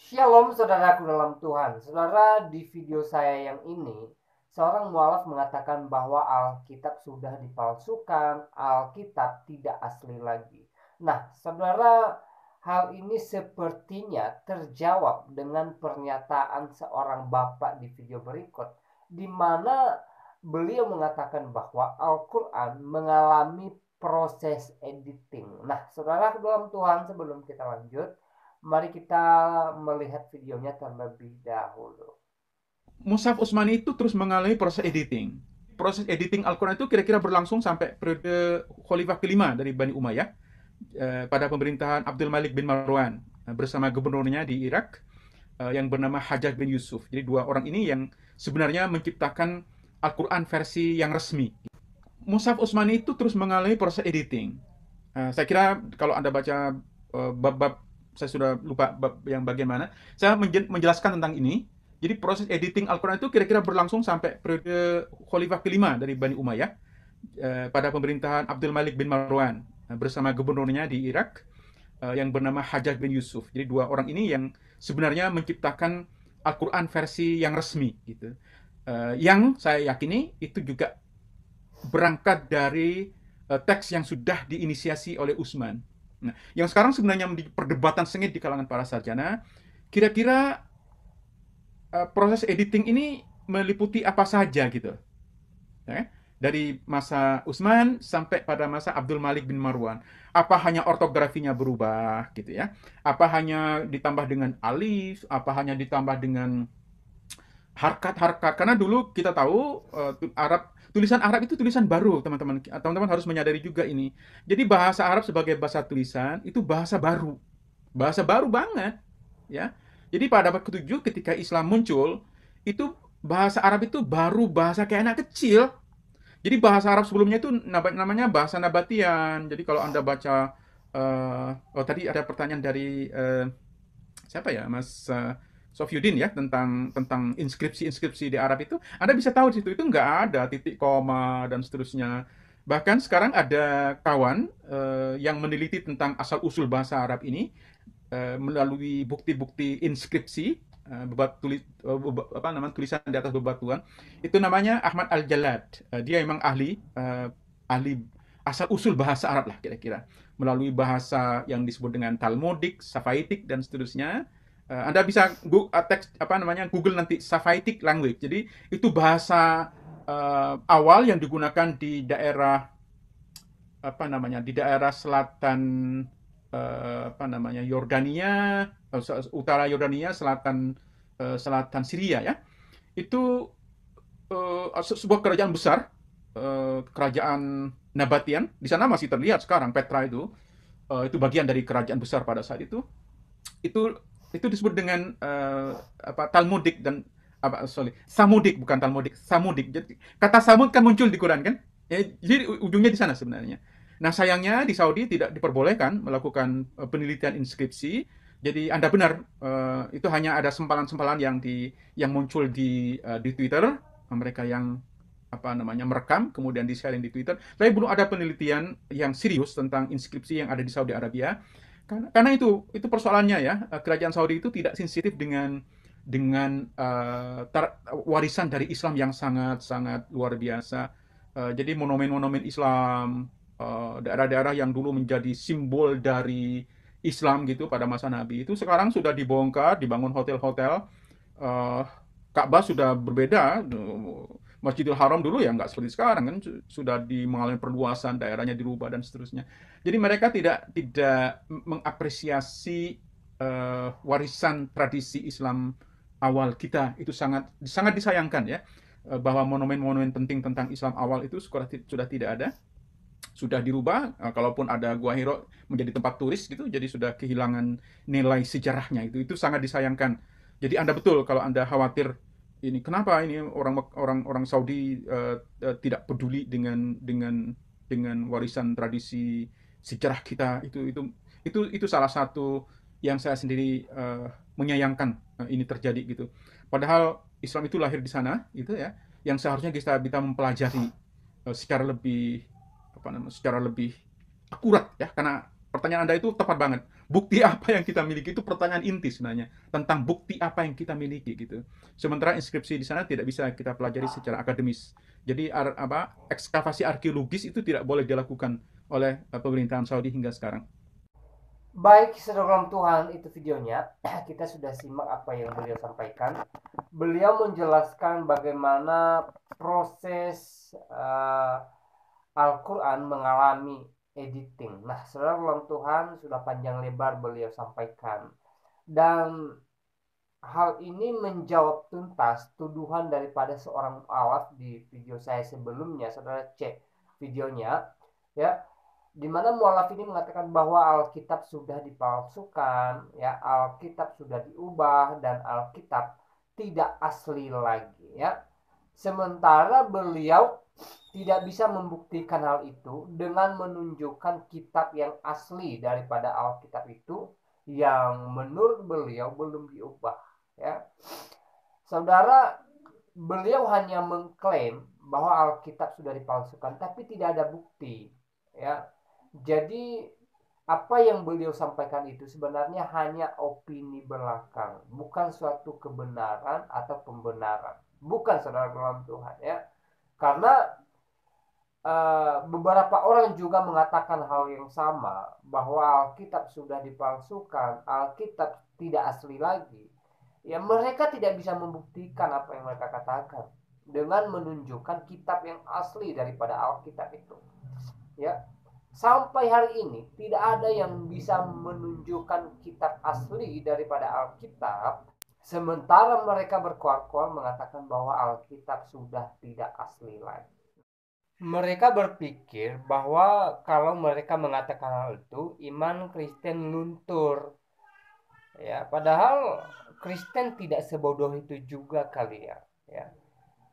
Shalom saudaraku dalam Tuhan. Saudara, di video saya yang ini, seorang mualaf mengatakan bahwa Alkitab sudah dipalsukan, Alkitab tidak asli lagi. Nah, saudara, hal ini sepertinya terjawab dengan pernyataan seorang bapak di video berikut, di mana beliau mengatakan bahwa Al-Quran mengalami proses editing. Nah, saudara dalam Tuhan, sebelum kita lanjut, mari kita melihat videonya terlebih dahulu. Mushaf Utsmani itu terus mengalami proses editing. Proses editing Al-Quran itu kira-kira berlangsung sampai periode Khalifah kelima dari Bani Umayyah pada pemerintahan Abdul Malik bin Marwan bersama gubernurnya di Irak yang bernama Hajjaj bin Yusuf. Jadi dua orang ini yang sebenarnya menciptakan Al-Quran versi yang resmi. Mushaf Utsmani itu terus mengalami proses editing. Saya kira kalau Anda baca bab-bab, saya sudah lupa bab yang bagian mana, saya menjelaskan tentang ini. Jadi proses editing Al-Quran itu kira-kira berlangsung sampai periode Khalifah kelima dari Bani Umayyah pada pemerintahan Abdul Malik bin Marwan bersama gubernurnya di Irak yang bernama Hajjaj bin Yusuf. Jadi dua orang ini yang sebenarnya menciptakan Al-Quran versi yang resmi gitu. Yang saya yakini itu juga berangkat dari teks yang sudah diinisiasi oleh Utsman. Nah, yang sekarang sebenarnya menjadi perdebatan sengit di kalangan para sarjana, kira-kira proses editing ini meliputi apa saja gitu. Ya, dari masa Utsman sampai pada masa Abdul Malik bin Marwan. Apa hanya ortografinya berubah gitu ya? Apa hanya ditambah dengan alif? Apa hanya ditambah dengan harkat-harkat? Karena dulu kita tahu tulisan Arab itu tulisan baru, teman-teman. Teman-teman harus menyadari juga ini. Jadi bahasa Arab sebagai bahasa tulisan itu bahasa baru banget, ya. Jadi pada abad ke-7 ketika Islam muncul, itu bahasa Arab itu baru bahasa kayak anak kecil. Jadi bahasa Arab sebelumnya itu namanya bahasa nabatian. Jadi kalau Anda baca oh tadi ada pertanyaan dari siapa ya, Mas Sofyudin ya, tentang inskripsi-inskripsi di Arab itu, Anda bisa tahu di situ itu nggak ada titik koma dan seterusnya. Bahkan sekarang ada kawan yang meneliti tentang asal usul bahasa Arab ini melalui bukti-bukti inskripsi apa namanya tulisan di atas bebatuan. Itu namanya Ahmad Al-Jalad. Dia memang ahli asal usul bahasa Arab lah kira-kira, melalui bahasa yang disebut dengan Talmudik, Safaitik dan seterusnya. Anda bisa teks apa namanya Google nanti Safaitic language. Jadi itu bahasa awal yang digunakan di daerah apa namanya di daerah selatan apa namanya Yordania, utara Yordania, selatan Syria ya. Itu sebuah kerajaan besar, kerajaan Nabatian. Di sana masih terlihat sekarang Petra itu bagian dari kerajaan besar pada saat itu. Itu itu disebut dengan apa Talmudik dan apa sorry Samudik, bukan Talmudik, Samudik. Jadi kata Samud kan muncul di Quran kan? Ya, jadi ujungnya di sana sebenarnya. Nah sayangnya di Saudi tidak diperbolehkan melakukan penelitian inskripsi. Jadi Anda benar, itu hanya ada sempalan-sempalan yang muncul di Twitter, mereka yang apa namanya merekam kemudian di-sharing di Twitter. Tapi belum ada penelitian yang serius tentang inskripsi yang ada di Saudi Arabia. Karena itu persoalannya ya, kerajaan Saudi itu tidak sensitif dengan warisan dari Islam yang sangat-sangat luar biasa. Jadi monumen-monumen Islam, daerah-daerah yang dulu menjadi simbol dari Islam gitu pada masa Nabi itu sekarang sudah dibongkar, dibangun hotel-hotel. Eh, Ka'bah sudah berbeda. Masjidil Haram dulu ya nggak seperti sekarang kan sudah mengalami perluasan, daerahnya dirubah dan seterusnya. Jadi mereka tidak mengapresiasi warisan tradisi Islam awal kita. Itu sangat sangat disayangkan ya, bahwa monumen-monumen penting tentang Islam awal itu sudah tidak ada, sudah dirubah. Kalaupun ada Gua Hiro menjadi tempat turis gitu, jadi sudah kehilangan nilai sejarahnya. Itu sangat disayangkan. Jadi Anda betul kalau Anda khawatir ini kenapa ini orang Saudi tidak peduli dengan warisan tradisi sejarah kita. Itu salah satu yang saya sendiri menyayangkan ini terjadi gitu. Padahal Islam itu lahir di sana gitu ya, yang seharusnya kita bisa mempelajari secara lebih apa namanya secara lebih akurat ya, karena pertanyaan Anda itu tepat banget. Bukti apa yang kita miliki itu pertanyaan inti sebenarnya, tentang bukti apa yang kita miliki gitu. Sementara inskripsi di sana tidak bisa kita pelajari secara akademis. Jadi ekskavasi arkeologis itu tidak boleh dilakukan oleh pemerintahan Saudi hingga sekarang. Baik, saudara Tuhan, itu videonya. Kita sudah simak apa yang beliau sampaikan. Beliau menjelaskan bagaimana proses Al-Quran mengalami editing. Nah, saudara Tuhan, sudah panjang lebar beliau sampaikan. Dan hal ini menjawab tuntas tuduhan daripada seorang mu'alaf di video saya sebelumnya. Saudara cek videonya, ya, di mana mualaf ini mengatakan bahwa Alkitab sudah dipalsukan, ya, Alkitab sudah diubah dan Alkitab tidak asli lagi, ya. Sementara beliau tidak bisa membuktikan hal itu dengan menunjukkan kitab yang asli daripada Alkitab itu yang menurut beliau belum diubah, ya. Saudara, beliau hanya mengklaim bahwa Alkitab sudah dipalsukan tapi tidak ada bukti, ya. Jadi apa yang beliau sampaikan itu sebenarnya hanya opini belakang, bukan suatu kebenaran atau pembenaran. Bukan, saudara dalam Tuhan, ya. Karena beberapa orang juga mengatakan hal yang sama, bahwa Alkitab sudah dipalsukan, Alkitab tidak asli lagi. Ya, mereka tidak bisa membuktikan apa yang mereka katakan dengan menunjukkan kitab yang asli daripada Alkitab itu. Ya, sampai hari ini tidak ada yang bisa menunjukkan kitab asli daripada Alkitab, sementara mereka berkuar-kuar mengatakan bahwa Alkitab sudah tidak asli lagi. Mereka berpikir bahwa kalau mereka mengatakan hal itu, iman Kristen luntur. Ya, padahal Kristen tidak sebodoh itu juga kali ya. Ya.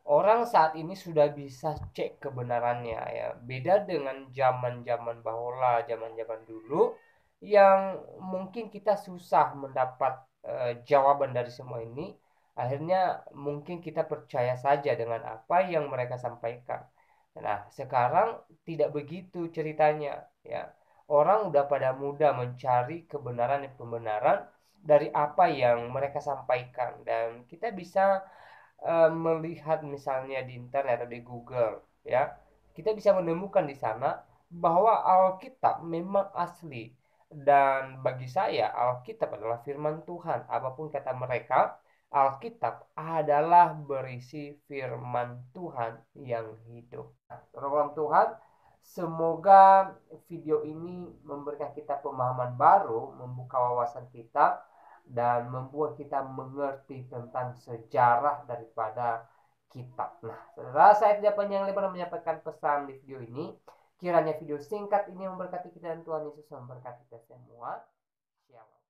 Orang saat ini sudah bisa cek kebenarannya, ya. Beda dengan zaman-zaman bahula, zaman-zaman dulu yang mungkin kita susah mendapat jawaban dari semua ini. Akhirnya mungkin kita percaya saja dengan apa yang mereka sampaikan. Nah, sekarang tidak begitu ceritanya, ya. Orang udah pada mudah mencari kebenaran dan pembenaran dari apa yang mereka sampaikan, dan kita bisa melihat misalnya di internet atau di Google, ya, kita bisa menemukan di sana bahwa Alkitab memang asli. Dan bagi saya Alkitab adalah firman Tuhan. Apapun kata mereka, Alkitab adalah berisi firman Tuhan yang hidup. Tolong Tuhan, semoga video ini memberikan kita pemahaman baru, membuka wawasan kita, dan membuat kita mengerti tentang sejarah daripada kitab. Nah, saudara, saya tidak panjang lebar menyampaikan pesan di video ini. Kiranya video singkat ini memberkati kita dan Tuhan Yesus memberkati kita semua. Shalom.